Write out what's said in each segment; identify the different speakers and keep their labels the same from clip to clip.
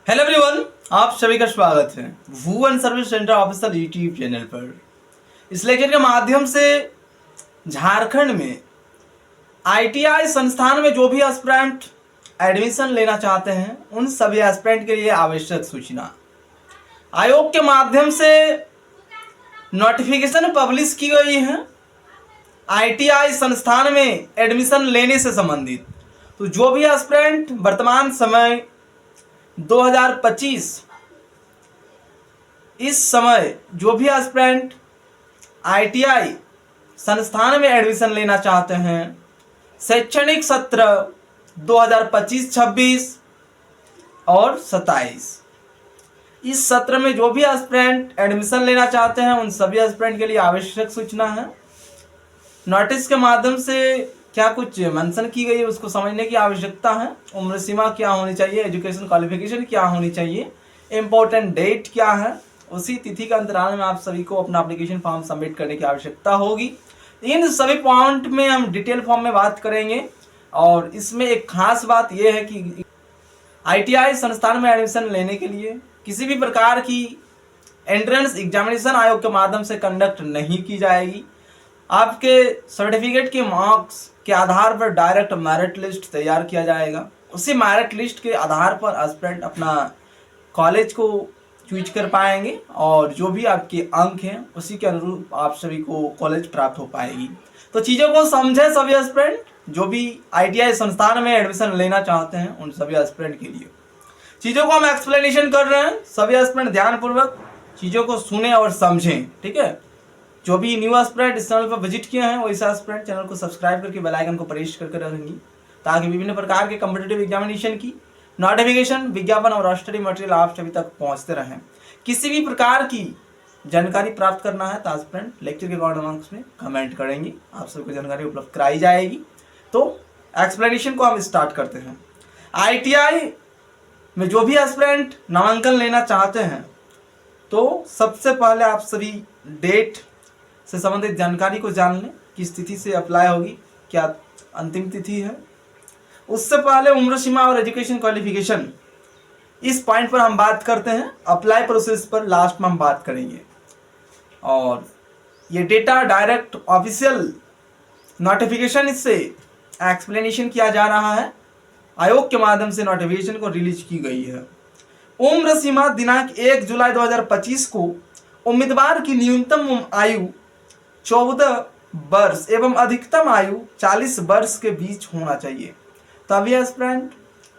Speaker 1: Hello everyone, आप सभी का स्वागत है Bhuvan service centre official YouTube channel पर। इस लेक्चर के माध्यम से झारखंड में आईटीआई संस्थान में जो भी एस्पिरेंट एडमिशन लेना चाहते हैं उन सभी एस्पिरेंट के लिए आवश्यक सूचना आयोग के माध्यम से नोटिफिकेशन पब्लिश की गई है। आईटीआई संस्थान में एडमिशन लेने से संबंधित तो जो भी एस्पिरेंट वर्तमान समय 2025 इस समय जो भी एस्पिरेंट आईटीआई संस्थान में एडमिशन लेना चाहते हैं, शैक्षणिक सत्र 2025-26 और 27 इस सत्र में जो भी एस्पिरेंट एडमिशन लेना चाहते हैं उन सभी एस्पिरेंट के लिए आवश्यक सूचना है। नोटिस के माध्यम से क्या कुछ मेंशन की गई है उसको समझने की आवश्यकता है। उम्र सीमा क्या होनी चाहिए, एजुकेशन क्वालिफिकेशन क्या होनी चाहिए, इम्पोर्टेंट डेट क्या है, उसी तिथि के अंतराल में आप सभी को अपना एप्लीकेशन फॉर्म सबमिट करने की आवश्यकता होगी। इन सभी पॉइंट में हम डिटेल फॉर्म में बात करेंगे। और इसमें एक खास बात यह है कि आईटीआई संस्थान में एडमिशन लेने के लिए किसी भी प्रकार की एंट्रेंस एग्जामिनेशन आयोग के माध्यम से कंडक्ट नहीं की जाएगी। आपके सर्टिफिकेट के मार्क्स के आधार पर डायरेक्ट मेरिट लिस्ट तैयार किया जाएगा। उसी मेरिट लिस्ट के आधार पर एस्पिरेंट अपना कॉलेज को चूज कर पाएंगे और जो भी आपके अंक हैं उसी के अनुरूप आप सभी को कॉलेज प्राप्त हो पाएगी। तो चीज़ों को समझे सभी एस्पिरेंट जो भी आईटीआई संस्थान में एडमिशन लेना चाहते हैं उन सभी एस्पिरेंट के लिए चीज़ों को हम एक्सप्लेनेशन कर रहे हैं। सभी एस्पिरेंट ध्यानपूर्वक चीज़ों को सुने और समझें, ठीक है। जो भी न्यू एस्पिरेंट इस चैनल पर विजिट किए हैं वैसे एस्पिरेंट चैनल को सब्सक्राइब करके बेल आइकन को प्रेस करके रखेंगी ताकि विभिन्न प्रकार के कॉम्पिटिटिव एग्जामिनेशन की नोटिफिकेशन, विज्ञापन और स्टडी मटेरियल आप सभी तक पहुंचते रहें। किसी भी प्रकार की जानकारी प्राप्त करना है तो एस्पिरेंट लेक्चर के कमेंट बॉक्स में कमेंट करेंगे, आप सबको जानकारी उपलब्ध कराई जाएगी। तो एक्सप्लेनेशन को हम स्टार्ट करते हैं। आईटीआई में जो भी एस्पिरेंट नामांकन लेना चाहते हैं तो सबसे पहले आप सभी डेट से संबंधित जानकारी को जान लें, किस तिथि से अप्लाई होगी, क्या अंतिम तिथि है। उससे पहले उम्र सीमा और एजुकेशन क्वालिफिकेशन इस पॉइंट पर हम बात करते हैं। अप्लाई प्रोसेस पर लास्ट में हम बात करेंगे। और ये डेटा डायरेक्ट ऑफिशियल नोटिफिकेशन इससे एक्सप्लेनेशन किया जा रहा है। आयोग के माध्यम से नोटिफिकेशन को रिलीज की गई है। उम्र सीमा दिनांक 1 जुलाई 2025 को उम्मीदवार की न्यूनतम आयु 14 वर्ष एवं अधिकतम आयु 40 वर्ष के बीच होना चाहिए, तभी एस्पिरेंट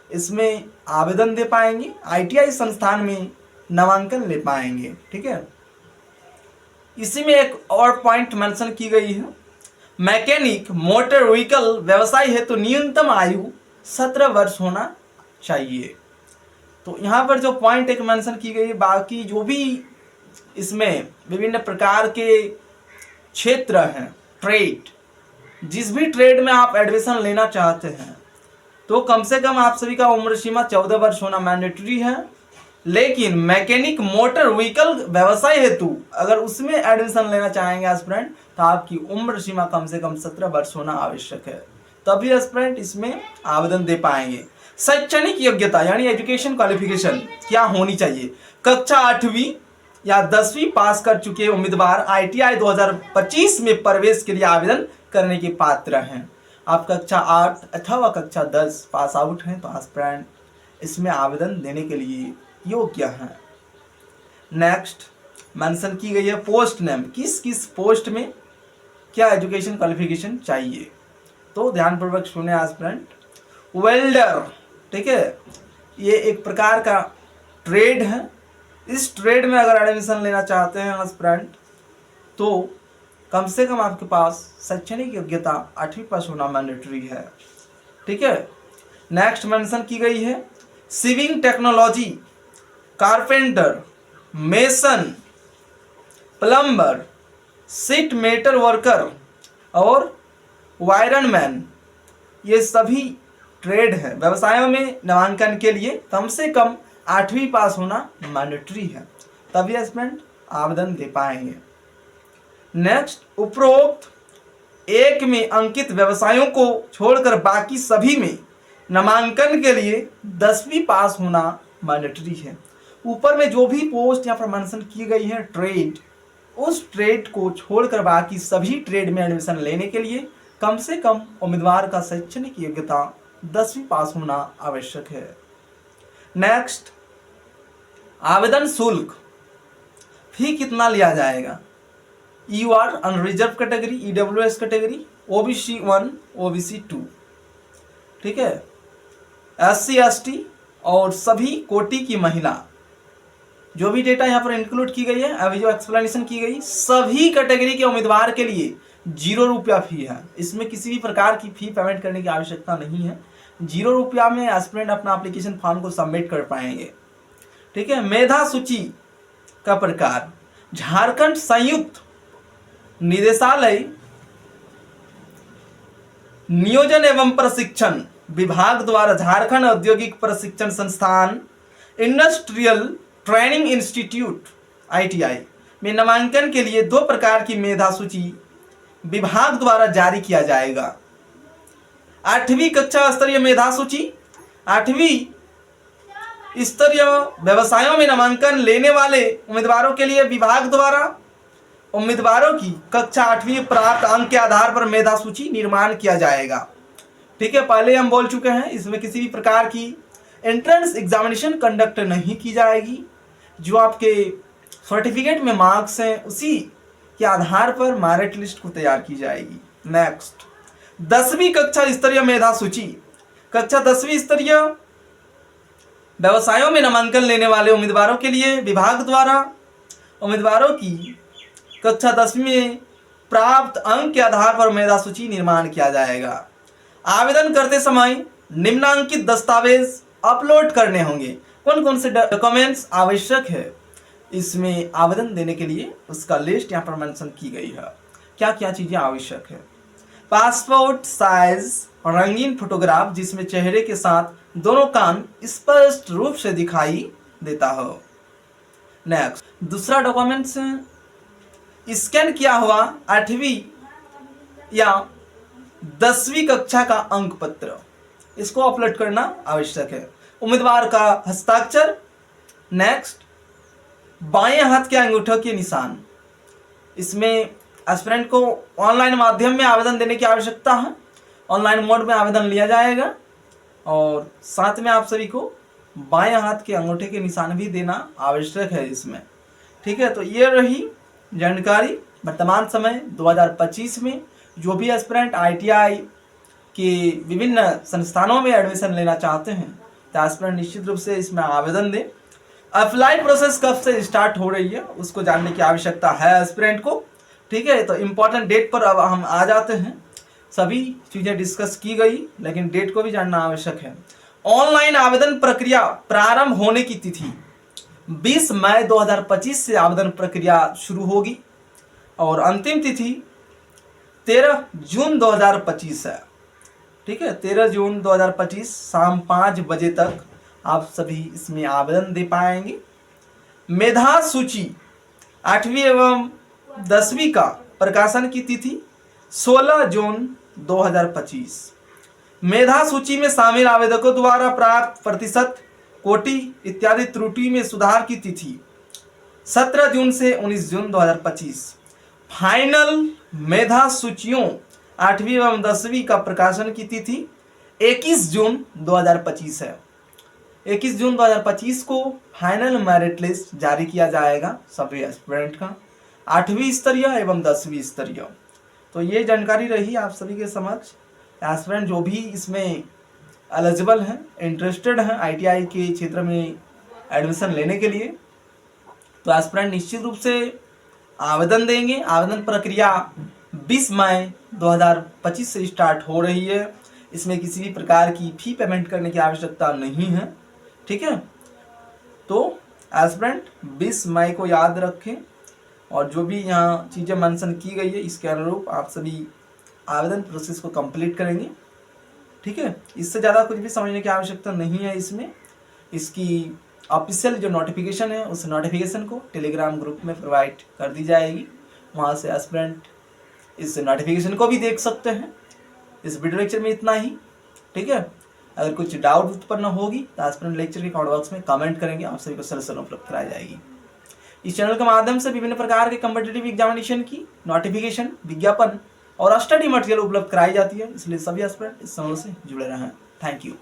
Speaker 1: इसमें आवेदन दे पाएंगे, आईटीआई संस्थान में नामांकन ले पाएंगे, ठीक है। इसी में एक और पॉइंट मेंशन की गई है, मैकेनिक मोटर व्हीकल व्यवसाय हेतु न्यूनतम आयु 17 वर्ष होना चाहिए। तो यहाँ पर जो पॉइंट एक मेंशन की गई, बाकी जो भी इसमें विभिन्न प्रकार के क्षेत्र हैं, ट्रेड, जिस भी ट्रेड में आप एडमिशन लेना चाहते हैं तो कम से कम आप सभी का उम्र सीमा 14 वर्ष होना मैंडेटरी है। लेकिन मैकेनिक मोटर व्हीकल व्यवसाय हेतु अगर उसमें एडमिशन लेना चाहेंगे एस्पिरेंट तो आपकी उम्र सीमा कम से कम 17 वर्ष होना आवश्यक है, तभी एस्पिरेंट इसमें आवेदन दे पाएंगे। शैक्षणिक योग्यता यानी एजुकेशन क्वालिफिकेशन क्या होनी चाहिए, कक्षा 8वीं या 10वीं पास कर चुके उम्मीदवार आईटीआई 2025 में प्रवेश के लिए आवेदन करने के पात्र हैं। आप कक्षा 8 अथवा कक्षा 10 पास आउट हैं तो एस्पिरेंट इसमें आवेदन देने के लिए योग्य हैं। नेक्स्ट मेंशन की गई है पोस्ट नेम, किस किस पोस्ट में क्या एजुकेशन क्वालिफिकेशन चाहिए, तो ध्यानपूर्वक सुने एस्पिरेंट। वेल्डर, ठीक है, ये एक प्रकार का ट्रेड है। इस ट्रेड में अगर एडमिशन लेना चाहते हैं एस्पिरेंट तो कम से कम आपके पास शैक्षणिक योग्यता 8वीं पास होना मैंडेटरी है, ठीक है। नेक्स्ट मेंशन की गई है sewing technology, carpenter, mason, plumber, sheet metal worker और वायरनमैन, ये सभी ट्रेड है। व्यवसायों में नामांकन के लिए कम से कम 8वीं पास होना मैंडेटरी है, तभी एस्पिरेंट आवेदन दे पाएंगे। नेक्स्ट, उपरोक्त एक में अंकित व्यवसायों को छोड़कर बाकी सभी में नामांकन के लिए 10वीं पास होना मैंडेटरी है। ऊपर में जो भी पोस्ट यहाँ पर मेंशन की गई है ट्रेड, उस ट्रेड को छोड़कर बाकी सभी ट्रेड में एडमिशन लेने के लिए कम से कम उम्मीदवार का शैक्षणिक योग्यता 10वीं पास होना आवश्यक है। नेक्स्ट, आवेदन शुल्क फी कितना लिया जाएगा? UR unreserve category, EWS category, OBC 1, OBC 2, ठीक है, SC ST और सभी कोटि की महिला, जो भी डेटा यहाँ पर इंक्लूड की गई है, अभी जो एक्सप्लेनेशन की गई, सभी कैटेगरी के उम्मीदवार के लिए 0 रुपया फी है। इसमें किसी भी प्रकार की फी पेमेंट करने की आवश्यकता नहीं है। 0 रुपया में एस्पिरेंट अपना एप्लीकेशन फॉर्म को सबमिट कर पाएंगे, ठीक है। मेधा सूची का प्रकार, झारखंड संयुक्त निदेशालय नियोजन एवं प्रशिक्षण विभाग द्वारा झारखंड औद्योगिक प्रशिक्षण संस्थान इंडस्ट्रियल ट्रेनिंग इंस्टीट्यूट ITI में नामांकन के लिए 2 प्रकार की मेधा सूची विभाग द्वारा जारी किया जाएगा। 8वीं कक्षा स्तरीय मेधा सूची 8वीं स्तरीय व्यवसायों में नामांकन लेने वाले उम्मीदवारों के लिए विभाग द्वारा उम्मीदवारों की कक्षा 8वीं प्राप्त अंक के आधार पर मेधा सूची निर्माण किया जाएगा, ठीक है। पहले हम बोल चुके हैं, इसमें किसी भी प्रकार की एंट्रेंस एग्जामिनेशन कंडक्ट नहीं की जाएगी। जो आपके सर्टिफिकेट में मार्क्स हैं उसी के आधार पर मेरिट लिस्ट को तैयार की जाएगी। नेक्स्ट, 10वीं कक्षा स्तरीय मेधा सूची, कक्षा 10वीं स्तरीय व्यवसायों में नामांकन लेने वाले उम्मीदवारों के लिए विभाग द्वारा उम्मीदवारों की कक्षा 10वीं में प्राप्त अंक के आधार पर मेधा सूची निर्माण किया जाएगा। आवेदन करते समय निम्नांकित दस्तावेज अपलोड करने होंगे। कौन कौन से डॉक्यूमेंट्स आवश्यक है इसमें आवेदन देने के लिए, उसका लिस्ट यहाँ पर मेंशन की गई है। क्या क्या चीजें आवश्यक है? पासपोर्ट साइज रंगीन फोटोग्राफ जिसमें चेहरे के साथ दोनों कान स्पष्ट रूप से दिखाई देता हो। नेक्स्ट, दूसरा डॉक्यूमेंट्स स्कैन किया हुआ 8वीं या 10वीं कक्षा का अंक पत्र, इसको अपलोड करना आवश्यक है। उम्मीदवार का हस्ताक्षर। नेक्स्ट, बाएं हाथ के अंगूठे के निशान, इसमें एस्पिरेंट को ऑनलाइन माध्यम में आवेदन देने की आवश्यकता है। ऑनलाइन मोड में आवेदन लिया जाएगा और साथ में आप सभी को बाएं हाथ के अंगूठे के निशान भी देना आवश्यक है इसमें, ठीक है। तो ये रही जानकारी। वर्तमान समय 2025 में जो भी एस्पिरेंट ITI के विभिन्न संस्थानों में एडमिशन लेना चाहते हैं तो एस्पिरेंट निश्चित रूप से इसमें आवेदन दें। अप्लाई प्रोसेस कब से स्टार्ट हो रही है उसको जानने की आवश्यकता है एस्पिरेंट को, ठीक है। तो इम्पोर्टेंट डेट पर अब हम आ जाते हैं। सभी चीज़ें डिस्कस की गई लेकिन डेट को भी जानना आवश्यक है। ऑनलाइन आवेदन प्रक्रिया प्रारंभ होने की तिथि 20 मई 2025 से आवेदन प्रक्रिया शुरू होगी और अंतिम तिथि 13 जून 2025 है, ठीक है। 13 जून 2025 शाम 5 बजे तक आप सभी इसमें आवेदन दे पाएंगे। मेधा सूची 8वीं एवं 10वीं का प्रकाशन की तिथि 16 जून 2025। मेधा सूची में शामिल आवेदकों द्वारा प्राप्त प्रतिशत, कोटि इत्यादि त्रुटि में सुधार की तिथि 17 जून से 19 जून 2025। फाइनल मेधा सूचियों 8वीं एवं 10वीं का प्रकाशन की तिथि 21 जून 2025 है। 21 जून 2025 को फाइनल मेरिट लिस्ट जारी किया जाएगा सभी एस्पिरेंट का, 8वीं स्तरीय एवं 10वीं स्तरीय। तो ये जानकारी रही आप सभी के समक्ष। एस्पिरेंट जो भी इसमें एलिजिबल हैं, इंटरेस्टेड हैं ITI के क्षेत्र में एडमिशन लेने के लिए, तो एस्पिरेंट निश्चित रूप से आवेदन देंगे। आवेदन प्रक्रिया 20 मई 2025 से स्टार्ट हो रही है। इसमें किसी भी प्रकार की फी पेमेंट करने की आवश्यकता नहीं है, ठीक है। तो एस्पिरेंट 20 मई को याद रखें और जो भी यहाँ चीज़ें मेंशन की गई है इसके अनुरूप आप सभी आवेदन प्रोसेस को कंप्लीट करेंगे, ठीक है। इससे ज़्यादा कुछ भी समझने की आवश्यकता नहीं है इसमें। इसकी ऑफिशियल जो नोटिफिकेशन है उस नोटिफिकेशन को टेलीग्राम ग्रुप में प्रोवाइड कर दी जाएगी, वहाँ से एस्पिरेंट इस नोटिफिकेशन को भी देख सकते हैं। इस वीडियो लेक्चर में इतना ही, ठीक है। अगर कुछ डाउट उत्पन्न होगी तो एस्पिरेंट लेक्चर के कमेंट बॉक्स में कमेंट करेंगे, आप सभी को सलूशन उपलब्ध कराई जाएगी। इस चैनल के माध्यम से विभिन्न प्रकार के कॉम्पिटिटिव एग्जामिनेशन की नोटिफिकेशन, विज्ञापन और स्टडी मटेरियल उपलब्ध कराई जाती है, इसलिए सभी एस्पिरेंट इस चैनल से जुड़े रहें। Thank you.